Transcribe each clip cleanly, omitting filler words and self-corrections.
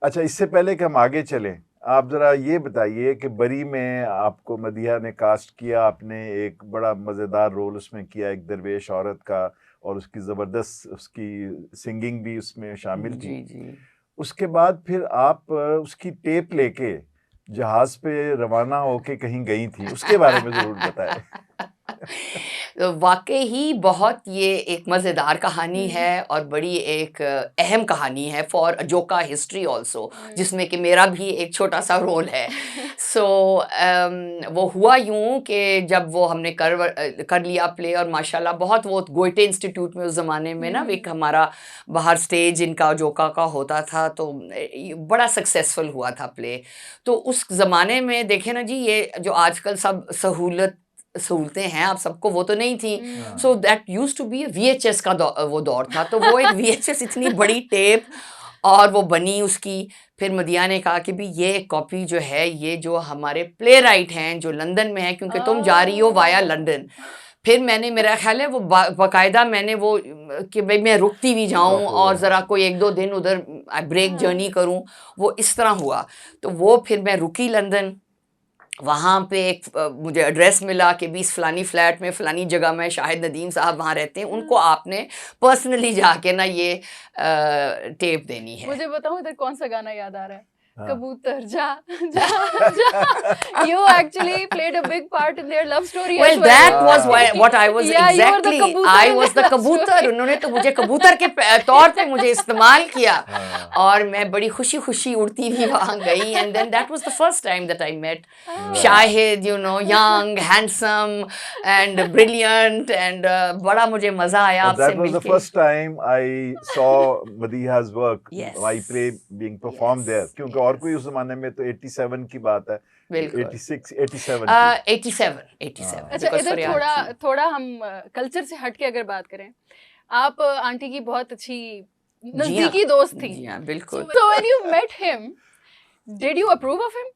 अच्छा, इससे पहले कि हम आगे चलें, आप ज़रा ये बताइए कि बरी में आपको मदीहा ने कास्ट किया, आपने एक बड़ा मज़ेदार रोल उसमें किया, एक दरवेश औरत का, और उसकी ज़बरदस्त उसकी सिंगिंग भी उसमें शामिल थी। जी जी। उसके बाद फिर आप उसकी टेप लेके जहाज़ पे रवाना होके कहीं गई थी, उसके बारे में ज़रूर बताएँ। तो वाक़ई ही बहुत ये एक मज़ेदार कहानी है और बड़ी एक अहम कहानी है फॉर अजोका हिस्ट्री ऑल्सो, जिसमें कि मेरा भी एक छोटा-सा रोल है। सो वो हुआ यूँ कि जब वो हमने कर लिया प्ले, और माशाल्लाह बहुत, वो गोएटे इंस्टीट्यूट में उस ज़माने में ना एक हमारा बाहर स्टेज इनका अजोका का होता था, तो बड़ा सक्सेसफुल हुआ था प्ले। तो उस ज़माने में देखें ना जी, ये जो आजकल सब सहूलतें हैं आप सबको, वो तो नहीं थी। So that used to be VHS का वो दौर था, तो वो एक वीएचएस इतनी बड़ी टेप, और वो बनी उसकी। फिर मदिया ने कहा कि भी ये कॉपी जो है, ये जो हमारे प्ले राइट हैं जो लंदन में है, क्योंकि तुम जा रही हो वाया लंदन। फिर मैंने, मेरा ख्याल है वो बाकायदा मैंने वो कि भाई मैं रुकती भी जाऊं और ज़रा कोई 1-2 दिन उधर ब्रेक जर्नी करूं, वो इस तरह हुआ। तो वो फिर मैं रुकी लंदन, वहाँ पे एक मुझे एड्रेस मिला कि भी इस फ़लानी फ्लैट में फ़लानी जगह में शाहिद नदीम साहब वहाँ रहते हैं, उनको आपने पर्सनली जाके ना ये टेप देनी है। मुझे बताऊँ इधर कौन सा गाना याद आ रहा है? हाँ। कबूतर जा जा जा। You actually played a big part in their love story as Well, well. that was what I was Yeah, you were the exactly. कबूतर I in was the their love कबूतर. story. उन्होंने तो मुझे कबूतर के तौर पे मुझे इस्तेमाल किया, हाँ। और मैं बड़ी खुशी-खुशी उड़ती हुई वहाँ गई, and then that was the first time that I met Right. Shahid, young, handsome and brilliant, and बड़ा मुझे मज़ा आया And आपसे that was the मिलके। first time I saw Madiha's work, Yes. my play being performed there. Yes, क्योंकि और कोई उस ज़माने में तो 87 की बात है, बिल्कुल। 86, 87 की। 87 अच्छा, because इधर फरियाद थी। थोड़ा हम कल्चर से हट के अगर बात करें, आप आंटी की बहुत अच्छी जी नजदीकी हाँ, दोस्त थी। जी हाँ, बिल्कुल। So when you met him, did you approve of him?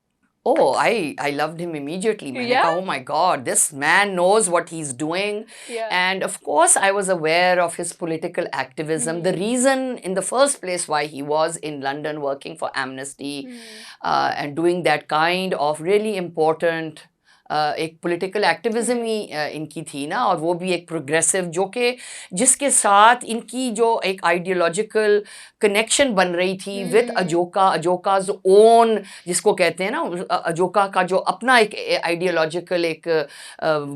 Oh, I loved him immediately. मैंने Yeah? कहा, oh my God, this man knows what he's doing. Yeah. And of course, I was aware of his political activism. The reason in the first place why he was in London working for Amnesty and doing that kind of really important एक political activism ही इनकी थी ना, और वो भी एक progressive, जो कि जिसके साथ इनकी जो एक आइडियोलॉजिकल कनेक्शन बन रही थी विद अजोकाज ओन, जिसको कहते हैं ना, अजोका का जो अपना एक आइडियोलॉजिकल एक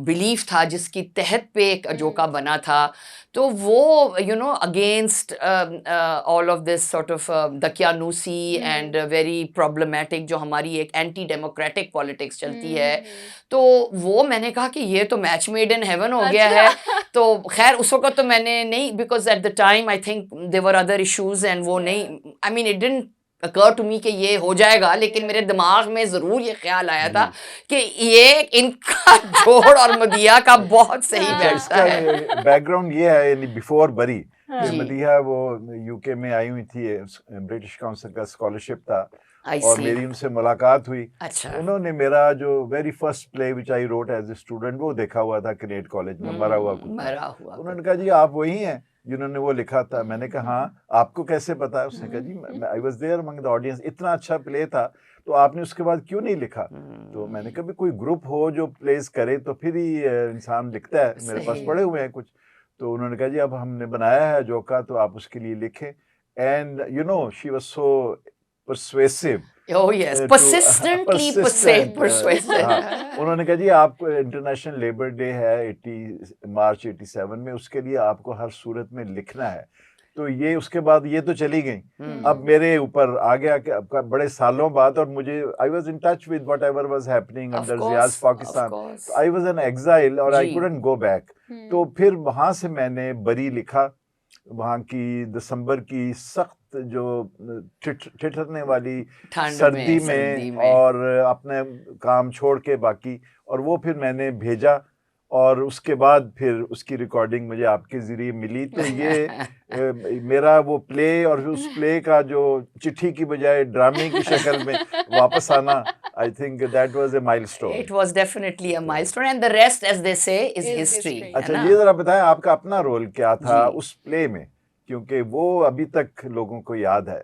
बिलीफ था, जिसकी तहत पे एक अजोका बना था। तो वो against all of this sort of दकियानूसी एंड वेरी प्रॉब्लमेटिक जो हमारी एक एंटी डेमोक्रेटिक पॉलिटिक्स चलती है, तो वो मैंने कहा कि ये तो मैच मेड इन हेवन हो गया है। तो खैर उस वक्त तो मैंने नहीं, because at the time I think there were other issues, and वो नहीं, I mean it didn't occur to me कि ये हो जाएगा, लेकिन मेरे दिमाग में ज़रूर ये ख्याल आया था कि ये इनका जोड़ और मदिया का बहुत सही बैठता है। बैकग्राउंड ये है, यानी बिफोर बरी जी। मदिहा वो यूके में आई हुई थी, ब्रिटिश काउंसिल का स्कॉलरशिप था, और मेरी उनसे मुलाकात हुई। अच्छा। उन्होंने मेरा जो very first play which I wrote as a student वो देखा हुआ था कनेट कॉलेज में, मरा हुआ कुत्ता। उन्होंने कहा जी आप वही हैं जिन्होंने वो लिखा था। मैंने कहा हाँ, आपको कैसे पता है? उसने कहा जी I was there among the audience, इतना अच्छा प्ले था, तो आपने उसके बाद क्यों नहीं लिखा? तो मैंने कहा भी कोई ग्रुप हो जो प्लेस करे तो फिर ही इंसान लिखता है, मेरे पास पढ़े हुए हैं कुछ। तो उन्होंने कहा जी अब हमने बनाया है जोका, तो आप उसके लिए लिखें। And you know she was so persuasive. Oh yes, persistently persuasive. उन्होंने कहा जी आपको इंटरनेशनल लेबर डे है 80 मार्च 87 में, उसके लिए आपको हर सूरत में लिखना है। तो ये उसके बाद ये तो चली गई। अब मेरे ऊपर आ गया कि अब बड़े सालों बाद, और मुझे I was in touch with whatever was happening under Zia's Pakistan, I was an exile और आई कुडंट गो बैक। तो फिर वहाँ से मैंने बरी लिखा, वहाँ की दिसंबर की सख्त जो ठिठुरने वाली सर्दी में और अपने काम छोड़ के बाकी, और वो फिर मैंने भेजा, और उसके बाद फिर उसकी रिकॉर्डिंग मुझे आपके ज़रिए मिली। तो ये मेरा वो प्ले, और उस प्ले का जो चिट्ठी की बजाय ड्रामे की शक्ल में वापस आना, I think that was a milestone. It was definitely a milestone, and the rest, as they say, is history. अच्छा, ये जरा बताएं आपका अपना रोल क्या था उस प्ले में, क्योंकि वो अभी तक लोगों को याद है।